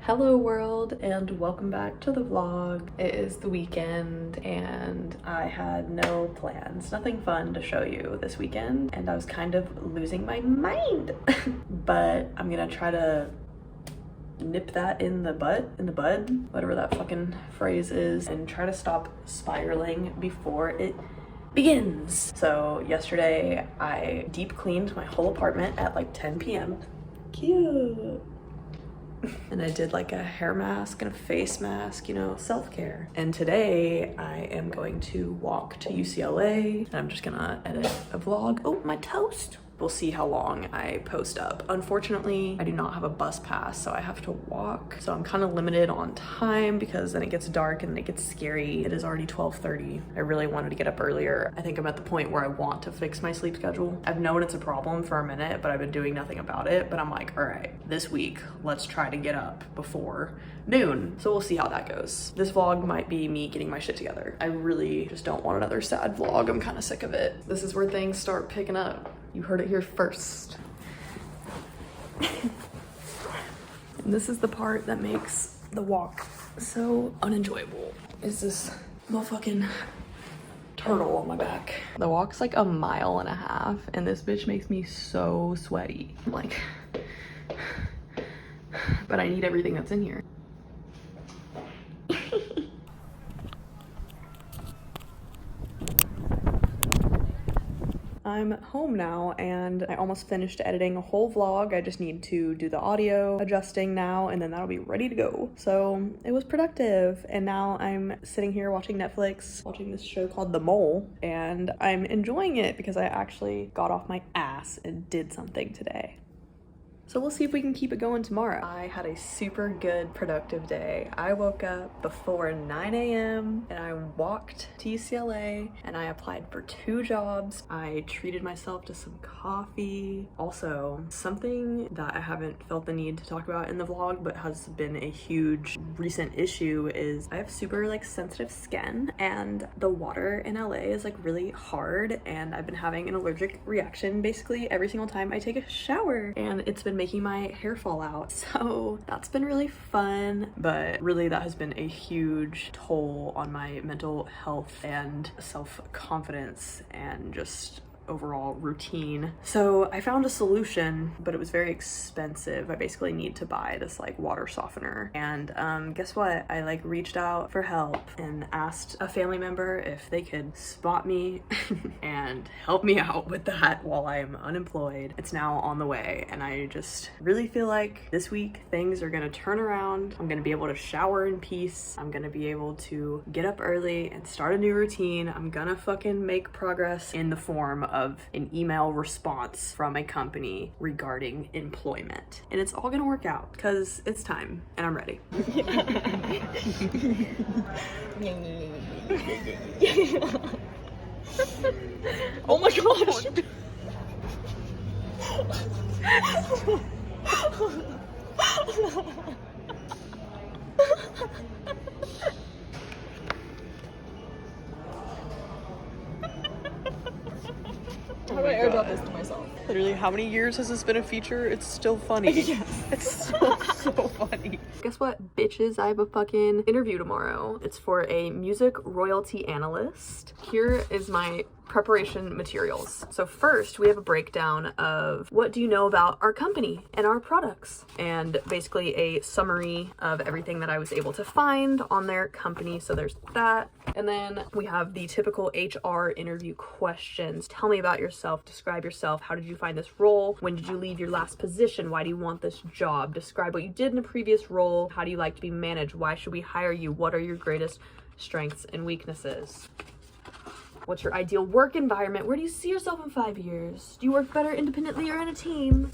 Hello world and welcome back to the vlog. It is the weekend and I had no plans, nothing fun to show you this weekend, and I was kind of losing my mind. But I'm gonna try to nip that in the bud, whatever that fucking phrase is, and try to stop spiraling before it begins. So yesterday I deep cleaned my whole apartment at like 10 p.m. Cute. And I did like a hair mask and a face mask, you know, self-care. And today I am going to walk to UCLA and I'm just gonna edit a vlog. Oh, my toast. We'll see how long I post up. Unfortunately, I do not have a bus pass, so I have to walk. So I'm kind of limited on time because then it gets dark and it gets scary. It is already 12:30. I really wanted to get up earlier. I think I'm at the point where I want to fix my sleep schedule. I've known it's a problem for a minute, but I've been doing nothing about it. But I'm like, all right, this week, let's try to get up before noon. So we'll see how that goes. This vlog might be me getting my shit together. I really just don't want another sad vlog. I'm kind of sick of it. This is where things start picking up. You heard it here first. And this is the part that makes the walk so unenjoyable. Is this motherfucking turtle on my back. The walk's like 1.5 miles and this bitch makes me so sweaty. I'm like, but I need everything that's in here. I'm home now and I almost finished editing a whole vlog. I just need to do the audio adjusting now and then that'll be ready to go. So it was productive and now I'm sitting here watching Netflix, watching this show called The Mole, and I'm enjoying it because I actually got off my ass and did something today. So we'll see if we can keep it going tomorrow. I had a super good, productive day. I woke up before 9 a.m. and I walked to UCLA and I applied for 2 jobs. I treated myself to some coffee. Also, something that I haven't felt the need to talk about in the vlog but has been a huge recent issue is I have super like sensitive skin and the water in LA is like really hard and I've been having an allergic reaction basically every single time I take a shower, and it's been making my hair fall out. So that's been really fun, but really that has been a huge toll on my mental health and self-confidence and just overall routine. So I found a solution, but it was very expensive. I basically need to buy this like water softener, and guess what? I like reached out for help and asked a family member if they could spot me and help me out with that while I am unemployed. It's now on the way and I just really feel like this week things are gonna turn around. I'm gonna be able to shower in peace. I'm gonna be able to get up early and start a new routine. I'm gonna fucking make progress in the form of an email response from a company regarding employment. And it's all gonna work out because it's time and I'm ready. Oh my gosh! How do I airdrop this to myself? Literally, how many years has this been a feature? It's still funny. Yes. It's so funny. Guess what, bitches? I have a fucking interview tomorrow. It's for a music royalty analyst. Here is my preparation materials. So first, we have a breakdown of what do you know about our company and our products, and basically a summary of everything that I was able to find on their company. So there's that. And then we have the typical HR interview questions. Tell me about yourself. Describe yourself. How did you find this role? When did you leave your last position? Why do you want this job? Describe what you did in a previous role. How do you like to be managed? Why should we hire you? What are your greatest strengths and weaknesses? What's your ideal work environment? Where do you see yourself in 5 years? Do you work better independently or in a team?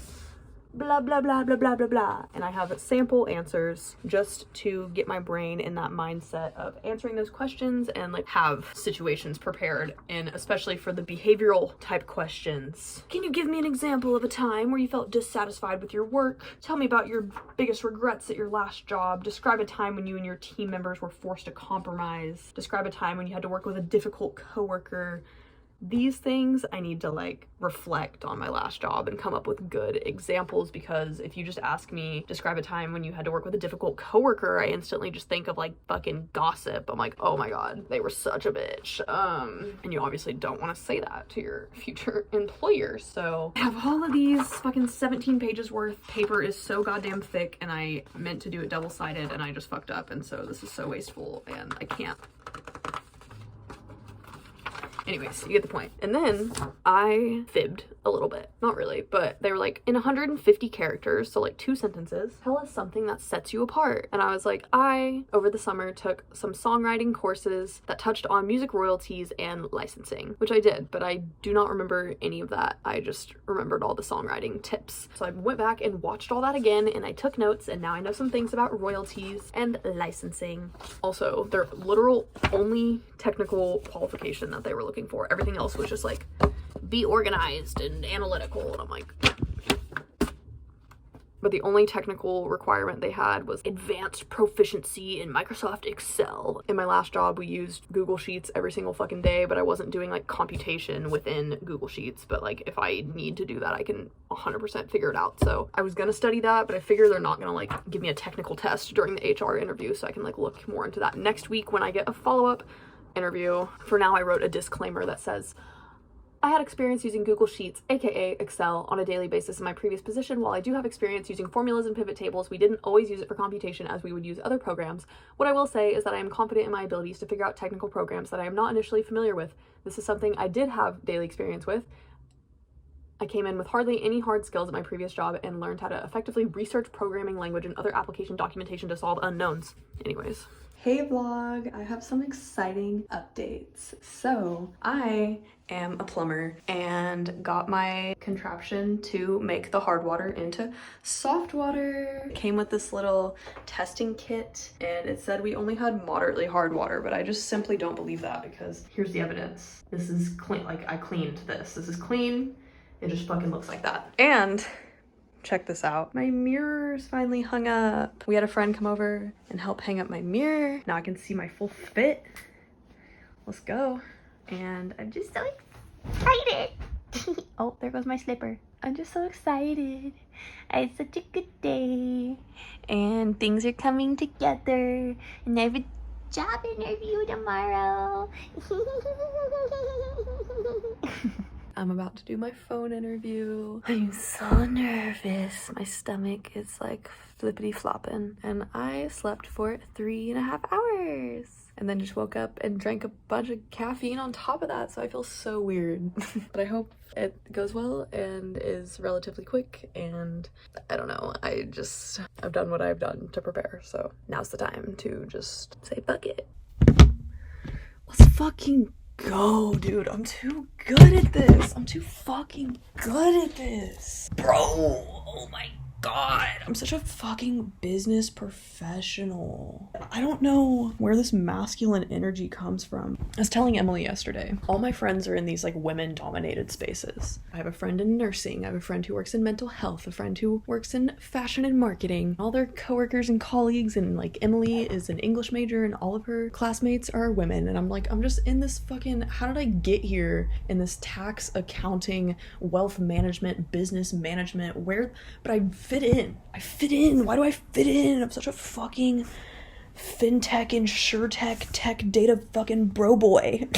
Blah, blah, blah, blah, blah, blah, blah. And I have sample answers just to get my brain in that mindset of answering those questions and like have situations prepared. And especially for the behavioral type questions. Can you give me an example of a time where you felt dissatisfied with your work? Tell me about your biggest regrets at your last job. Describe a time when you and your team members were forced to compromise. Describe a time when you had to work with a difficult coworker. these things I need to like reflect on my last job and come up with good examples, because if you just ask me, describe a time when you had to work with a difficult coworker, I instantly just think of like fucking gossip. I'm like, oh my god, they were such a bitch. And you obviously don't want to say that to your future employer. So I have all of these fucking 17 pages worth. Paper is so goddamn thick, and I meant to do it double-sided and I just fucked up, and so this is so wasteful and I can't. Anyways, you get the point. And then I fibbed a little bit. Not really, but they were like, in 150 characters, so like 2 sentences, tell us something that sets you apart. And I was like, I, over the summer, took some songwriting courses that touched on music royalties and licensing, which I did, but I do not remember any of that. I just remembered all the songwriting tips. So I went back and watched all that again, and I took notes, and now I know some things about royalties and licensing. Also, their literal only technical qualification that they were looking for. Everything else was just like, be organized and analytical, and I'm like, but the only technical requirement they had was advanced proficiency in Microsoft Excel. In my last job, we used Google Sheets every single fucking day, but I wasn't doing like computation within Google Sheets. But like, if I need to do that, I can 100% figure it out. So I was gonna study that, but I figure they're not gonna like give me a technical test during the HR interview, so I can like look more into that next week when I get a follow-up interview. For now, I wrote a disclaimer that says, I had experience using Google Sheets, aka Excel, on a daily basis in my previous position. While I do have experience using formulas and pivot tables, we didn't always use it for computation as we would use other programs. What I will say is that I am confident in my abilities to figure out technical programs that I am not initially familiar with. This is something I did have daily experience with. I came in with hardly any hard skills at my previous job and learned how to effectively research programming language and other application documentation to solve unknowns. Anyways. Hey vlog, I have some exciting updates. So I am a plumber and got my contraption to make the hard water into soft water. It came with this little testing kit, and it said we only had moderately hard water, but I just simply don't believe that, because here's the evidence. This is clean, like I cleaned this. This is clean. It just fucking looks like that. And check this out. My mirror's finally hung up. We had a friend come over and help hang up my mirror. Now I can see my full fit. Let's go. And I'm just so excited. Oh, there goes my slipper. I'm just so excited. It's such a good day. And things are coming together. And I have a job interview tomorrow. I'm about to do my phone interview. I'm so nervous. My stomach is like flippity flopping, and I slept for 3.5 hours and then just woke up and drank a bunch of caffeine on top of that, so I feel so weird. But I hope it goes well and is relatively quick, and I don't know, I've done what I've done to prepare, so now's the time to just say fuck it. Let's fucking go, dude. I'm too good at this. I'm too fucking good at this. Bro, oh my god. I'm such a fucking business professional. I don't know where this masculine energy comes from. I was telling Emily yesterday, all my friends are in these like women-dominated spaces. I have a friend in nursing, I have a friend who works in mental health, a friend who works in fashion and marketing. All their coworkers and colleagues, and like Emily is an English major and all of her classmates are women. And I'm like, I'm just in this fucking, how did I get here in this tax, accounting, wealth management, business management, but I fit in. I fit in. Why do I fit in? I'm such a fucking fintech, insurtech, tech data fucking bro boy.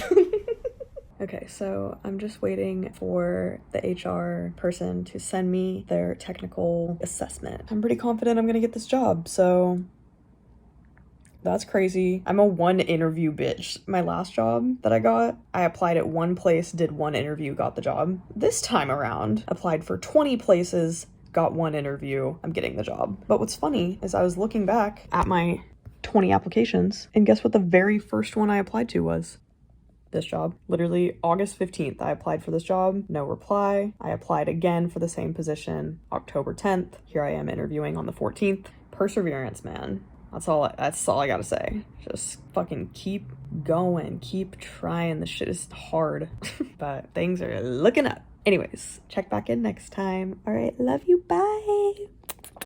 Okay, so I'm just waiting for the HR person to send me their technical assessment. I'm pretty confident I'm gonna get this job, so that's crazy. I'm a one interview bitch. My last job that I got, I applied at one place, did one interview, got the job. This time around, applied for 20 places, got one interview, I'm getting the job. But what's funny is I was looking back at my 20 applications, and guess what the very first one I applied to was? This job. Literally August 15th, I applied for this job, no reply. I applied again for the same position, October 10th. Here I am interviewing on the 14th. Perseverance, man. That's all I gotta say. Just fucking keep going, keep trying. This shit is hard, but things are looking up. Anyways, check back in next time. All right, love you, bye.